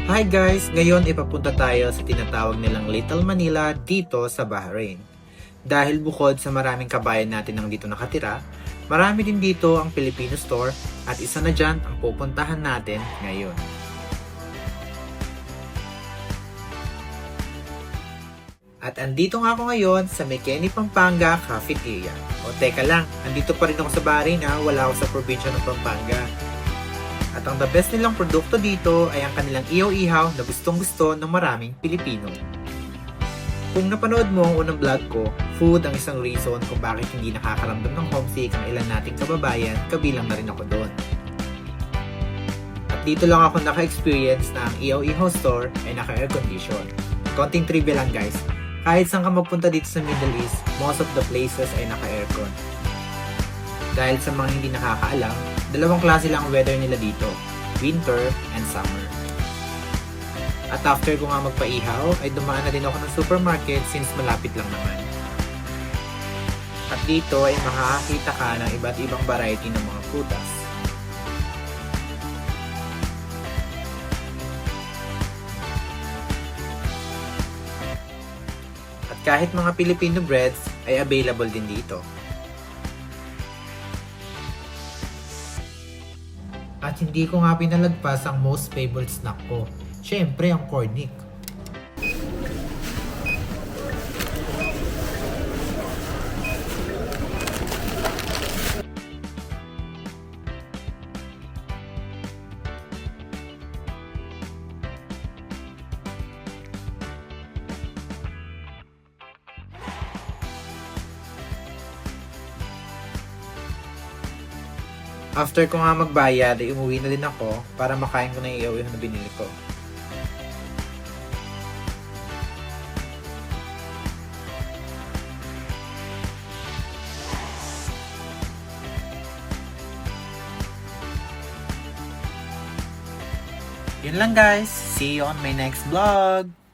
Hi guys! Ngayon ipapunta tayo sa tinatawag nilang Little Manila dito sa Bahrain. Dahil bukod sa maraming kabayan natin ang dito nakatira, marami din dito ang Filipino store at isa na dyan ang pupuntahan natin ngayon. At andito nga ako ngayon sa Mekeni, Pampanga Cafeteria. O teka lang, andito pa rin ako sa Bahrain wala ako sa probinsya ng Pampanga. At ang the best nilang produkto dito ay ang kanilang ihaw-ihaw na gustong-gusto ng maraming Pilipino. Kung napanood mo ang unang vlog ko, food ang isang reason kung bakit hindi nakakaramdam ng homesick ang ilan nating kababayan, kabilang na rin ako doon. At dito lang ako naka-experience na ang ihaw-ihaw store ay naka-air condition. Konting trivia lang guys, kahit saan ka magpunta dito sa Middle East, most of the places ay naka-aircon. Dahil sa mga hindi nakakaalam, dalawang klase lang ang weather nila dito, winter and summer. At after ko nga magpaihaw, ay dumaan na din ako ng supermarket since malapit lang naman. At dito ay makakakita ka ng iba't ibang variety ng mga prutas. At kahit mga Filipino breads ay available din dito. At hindi ko nga pinalagpas ang most favorite snack ko. Syempre ang cornic. After ko nga magbayad, ay umuwi na din ako para makain ko na yung ihaw na binili ko. Yun lang guys. See you on my next vlog!